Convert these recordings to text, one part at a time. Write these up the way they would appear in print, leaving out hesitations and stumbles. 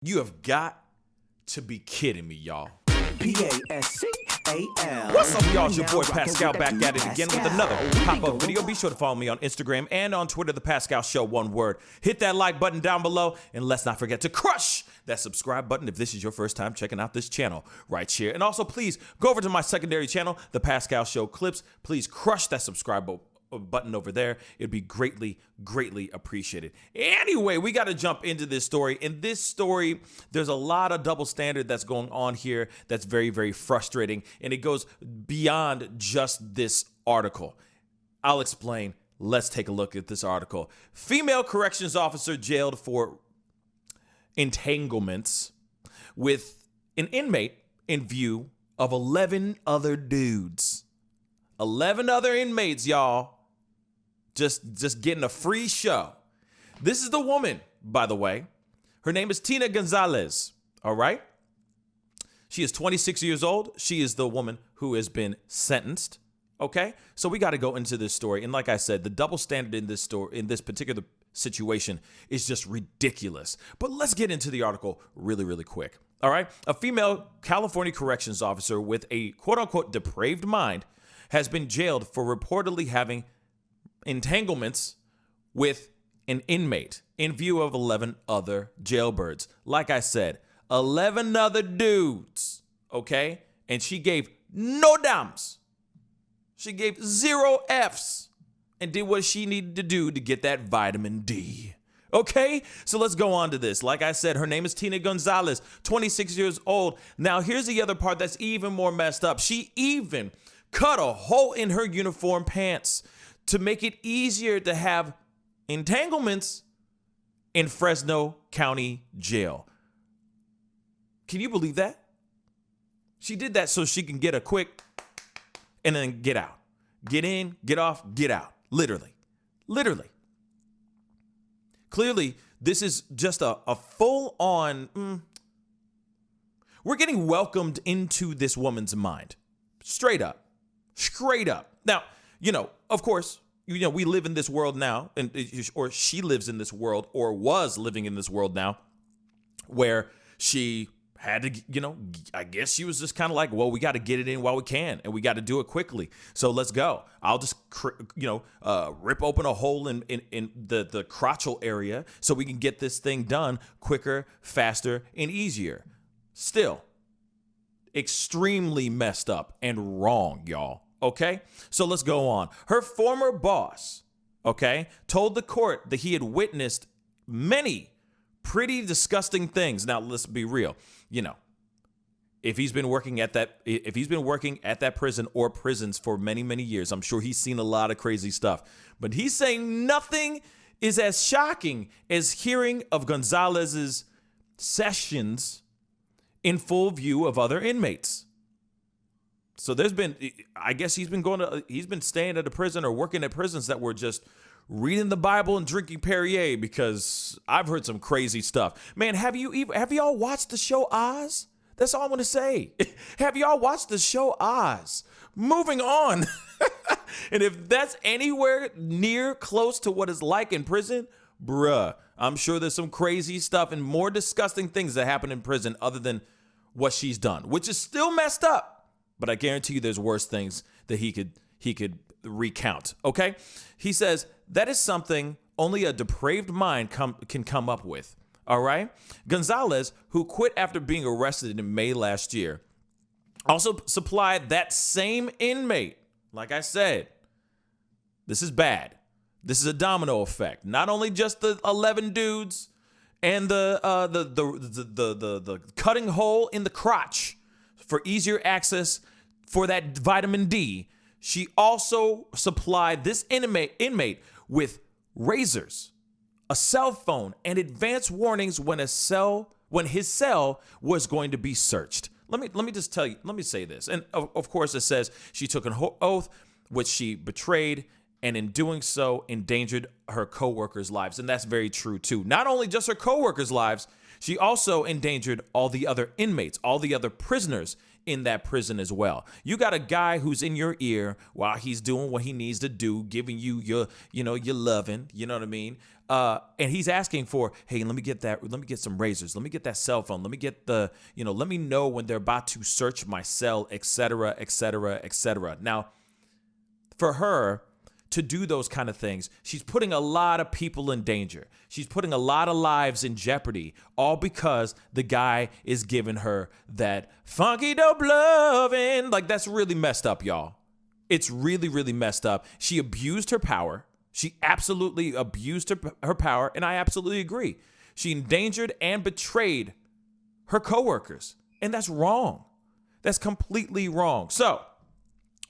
You have got to be kidding me, y'all. P-A-S-C-A-L. What's up, y'all? It's your boy Pascal back at it again with another pop-up video. Be sure to follow me on Instagram and on Twitter, The Pascal Show, one word. Hit that like button down below, and let's not forget to crush that subscribe button if this is your first time checking out this channel right here. And also, please go over to my secondary channel, The Pascal Show Clips. Please crush that subscribe button over there. It'd be greatly appreciated. Anyway, we got to jump into this story. In this story, there's a lot of double standard that's going on here that's very frustrating, and it goes beyond just this article. I'll explain. Let's take a look at this article. Female corrections officer jailed for entanglements with an inmate in view of 11 other dudes. 11 other inmates, y'all. Just getting a free show. This is the woman, by the way. Her name is Tina Gonzalez, all right? She is 26 years old. She is the woman who has been sentenced, okay? So we got to go into this story. And like I said, the double standard in this story, in this particular situation, is just ridiculous. But let's get into the article really quick, all right? A female California corrections officer with a quote-unquote depraved mind has been jailed for reportedly having entanglements with an inmate in view of 11 other jailbirds. Like I said, 11 other dudes, okay? And she gave no dams. She gave 0 Fs and did what she needed to do to get that vitamin D. Okay, so let's go on to this. Like I said, her name is Tina Gonzalez, 26 years old. Now, here's the other part that's even more messed up. She even cut a hole in her uniform pants to make it easier to have entanglements in Fresno County Jail. Can you believe that? She did that so she can get a quick and then get out. Get in, get off, get out. Literally. Clearly, this is just a full-on... We're getting welcomed into this woman's mind. Straight up. Now, of course, we live in this world now, or she lives in this world, or was living in this world now, where she had to, I guess she was just kind of like, well, we got to get it in while we can, and we got to do it quickly. So let's go. I'll just, rip open a hole in the crotchal area so we can get this thing done quicker, faster, and easier. Still, extremely messed up and wrong, y'all. Okay, so let's go on. Her former boss, told the court that he had witnessed many pretty disgusting things. Now, let's be real. If he's been working at that prison or prisons for many years, I'm sure he's seen a lot of crazy stuff. But he's saying nothing is as shocking as hearing of Gonzalez's sessions in full view of other inmates. So I guess he's been staying at a prison or working at prisons that were just reading the Bible and drinking Perrier, because I've heard some crazy stuff. Man, have y'all watched the show Oz? That's all I want to say. Have y'all watched the show Oz? Moving on. And if that's anywhere near close to what it's like in prison, bruh, I'm sure there's some crazy stuff and more disgusting things that happen in prison other than what she's done, which is still messed up. But I guarantee you there's worse things that he could recount, okay? He says that is something only a depraved mind can come up with, all right? Gonzalez, who quit after being arrested in May last year, also supplied that same inmate. Like I said, this is bad. This is a domino effect. Not only just the 11 dudes and the cutting hole in the crotch for easier access for that vitamin D, she also supplied this inmate with razors, a cell phone, and advance warnings when his cell was going to be searched. Let me just tell you, let me say this. And of course it says she took an oath which she betrayed, and in doing so endangered her co-workers' lives. And that's very true too. Not only just her co-workers' lives, she also endangered all the other inmates, all the other prisoners in that prison as well. You got a guy who's in your ear while he's doing what he needs to do, giving you your, your loving, you know what I mean? And he's asking for, hey, let me get some razors. Let me get that cell phone. Let me get let me know when they're about to search my cell, et cetera, et cetera, et cetera. Now, for her to do those kind of things, she's putting a lot of people in danger. She's putting a lot of lives in jeopardy, all because the guy is giving her that funky dope loving. Like, that's really messed up, y'all. It's really, really messed up. She abused her power. She absolutely abused her power, and I absolutely agree. She endangered and betrayed her coworkers, and that's wrong. That's completely wrong. So,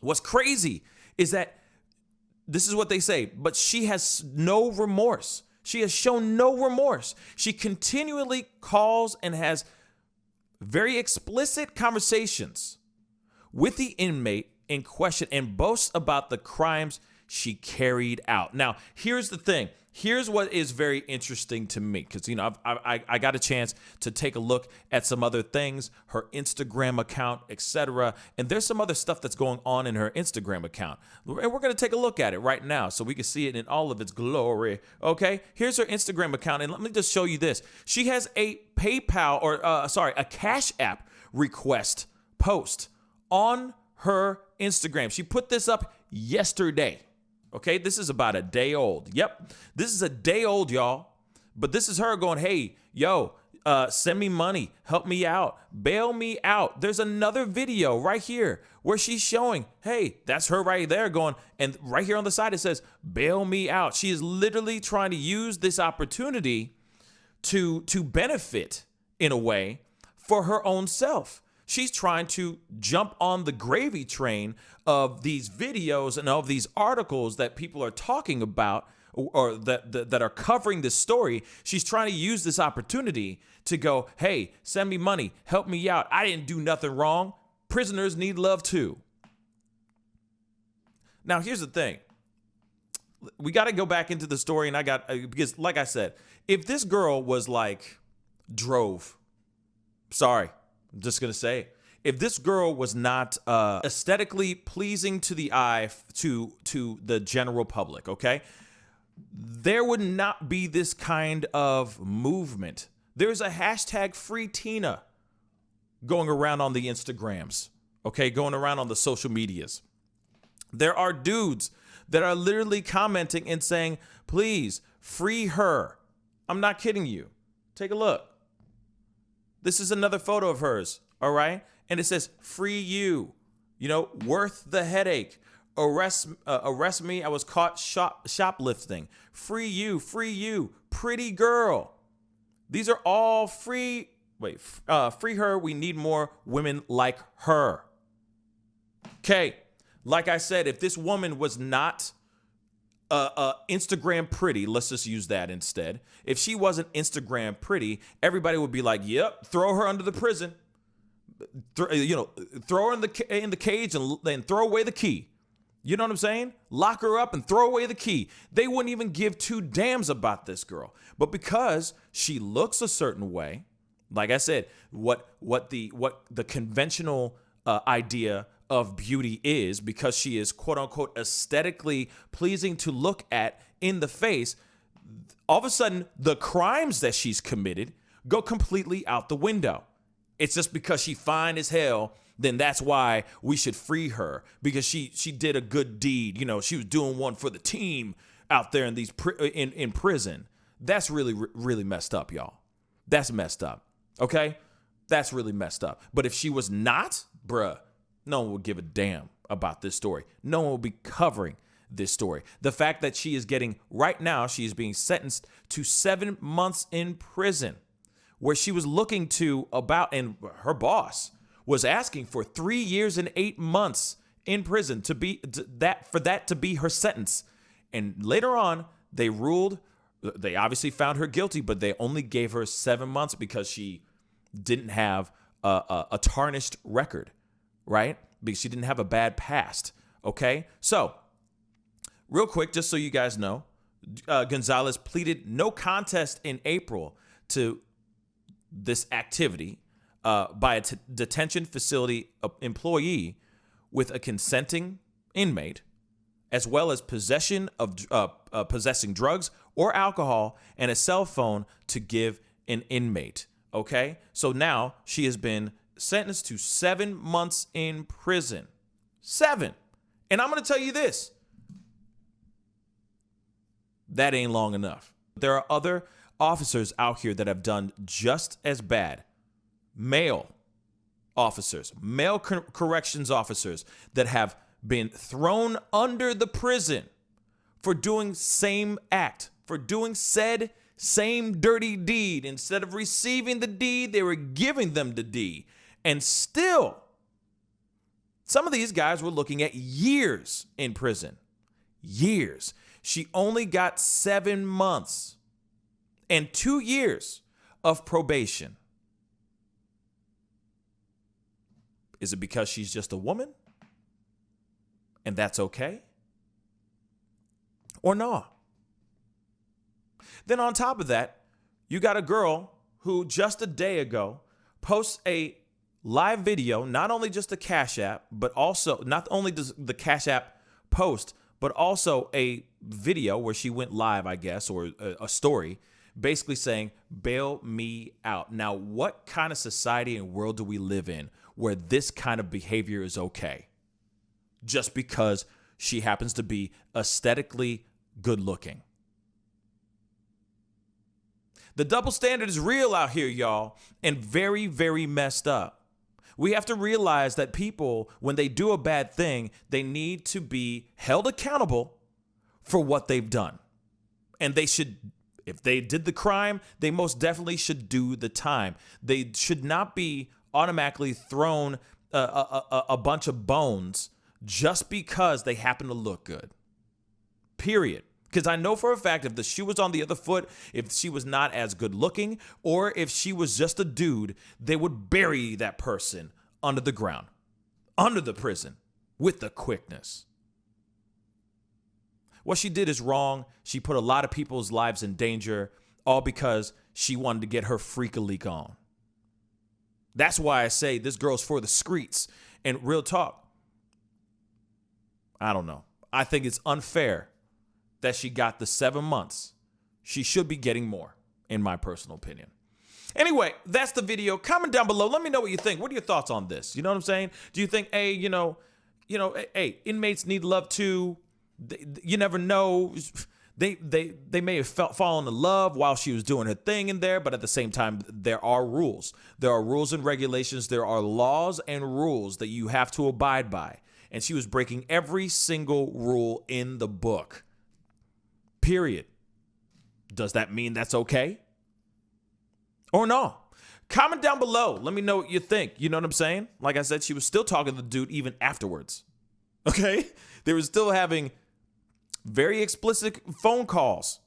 what's crazy is that this is what they say, but she has no remorse. She has shown no remorse. She continually calls and has very explicit conversations with the inmate in question and boasts about the crimes she carried out. Now, here's the thing. Here's what is very interesting to me, because, I got a chance to take a look at some other things, her Instagram account, etc. And there's some other stuff that's going on in her Instagram account. And we're going to take a look at it right now so we can see it in all of its glory. Okay, here's her Instagram account. And let me just show you this. She has a PayPal a Cash App request post on her Instagram. She put this up yesterday. Okay, this is about a day old. Yep, this is a day old, y'all. But this is her going, hey, yo, send me money, help me out, bail me out. There's another video right here where she's showing, hey, that's her right there going, and right here on the side it says, bail me out. She is literally trying to use this opportunity to benefit, in a way, for her own self. She's trying to jump on the gravy train of these videos and of these articles that people are talking about, or that are covering this story. She's trying to use this opportunity to go, hey, send me money, help me out. I didn't do nothing wrong. Prisoners need love too. Now, here's the thing. We got to go back into the story, and because like I said, if this girl was I'm just going to say, if this girl was not aesthetically pleasing to the eye to the general public, okay, there would not be this kind of movement. There's a hashtag Free Tina going around on the Instagrams, okay, going around on the social medias. There are dudes that are literally commenting and saying, please, free her. I'm not kidding you. Take a look. This is another photo of hers, all right? And it says, free you, worth the headache. Arrest me, I was caught shoplifting. Free you, pretty girl. These are all free her, we need more women like her. Okay, like I said, if this woman was not Instagram pretty, let's just use that instead. If she wasn't Instagram pretty, everybody would be like, yep, throw her under the prison. Throw her in the cage and throw away the key. You know what I'm saying? Lock her up and throw away the key. They wouldn't even give two damns about this girl. But because she looks a certain way, like I said, what the conventional idea of beauty is, because she is quote unquote aesthetically pleasing to look at in the face, all of a sudden the crimes that she's committed go completely out the window. It's just because she fine as hell, then that's why we should free her, because she did a good deed. She was doing one for the team out there in these in prison. That's really, really messed up, y'all. That's messed up. Okay, that's really messed up. But if she was not, bruh, no one would give a damn about this story. No one will be covering this story. The fact that she is getting, right now, she is being sentenced to 7 months in prison, where she was looking to and her boss was asking for 3 years and 8 months in prison for that to be her sentence. And later on, they obviously found her guilty, but they only gave her 7 months because she didn't have a tarnished record. Right? Because she didn't have a bad past. Okay? So, real quick, just so you guys know, Gonzalez pleaded no contest in April to this activity. by a detention facility employee with a consenting inmate, as well as possessing drugs or alcohol and a cell phone to give an inmate. Okay, so now she has been sentenced to 7 months in prison. 7. And I'm going to tell you this. That ain't long enough. There are other officers out here that have done just as bad. Male officers, male corrections officers that have been thrown under the prison for doing same act, for doing said same dirty deed. Instead of receiving the deed, they were giving them the deed. And still, some of these guys were looking at years in prison. Years. She only got 7 months and 2 years of probation. Is it because she's just a woman and that's okay? Or no? Then on top of that, you got a girl who just a day ago posts a live video, not only just the Cash App, but also not only does the Cash App post, but also a video where she went live, I guess, or a story basically saying, bail me out. Now, what kind of society and world do we live in where this kind of behavior is okay? Just because she happens to be aesthetically good looking. The double standard is real out here, y'all, and very, very messed up. We have to realize that people, when they do a bad thing, they need to be held accountable for what they've done. And they should, if they did the crime, they most definitely should do the time. They should not be automatically thrown a bunch of bones just because they happen to look good. Period. Because I know for a fact if the shoe was on the other foot, if she was not as good looking, or if she was just a dude, they would bury that person under the ground, under the prison, with the quickness. What she did is wrong. She put a lot of people's lives in danger, all because she wanted to get her freak-a-leak on. That's why I say this girl's for the streets. And real talk, I don't know. I think it's unfair that she got the 7 months. She should be getting more, in my personal opinion. Anyway, that's the video. Comment down below. Let me know what you think. What are your thoughts on this? You know what I'm saying? Do you think, hey, hey, inmates need love too? You never know. They may have fallen in love while she was doing her thing in there, but at the same time, there are rules. There are rules and regulations. There are laws and rules that you have to abide by. And she was breaking every single rule in the book. Period. Does that mean that's okay? Or no? Comment down below. Let me know what you think. You know what I'm saying? Like I said, she was still talking to the dude even afterwards. Okay? They were still having very explicit phone calls.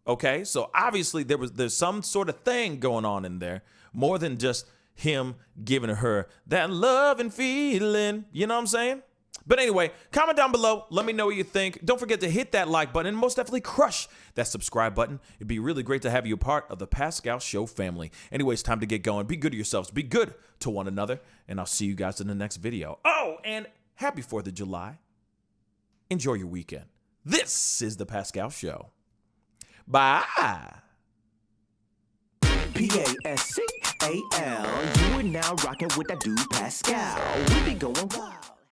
Okay? So obviously there's some sort of thing going on in there, more than just him giving her that love and feeling. You know what I'm saying? But anyway, comment down below. Let me know what you think. Don't forget to hit that like button and most definitely crush that subscribe button. It'd be really great to have you a part of the Pascal Show family. Anyways, time to get going. Be good to yourselves. Be good to one another. And I'll see you guys in the next video. Oh, and happy 4th of July. Enjoy your weekend. This is the Pascal Show. Bye. Pascal, you are now rocking with that dude Pascal. We be going wild.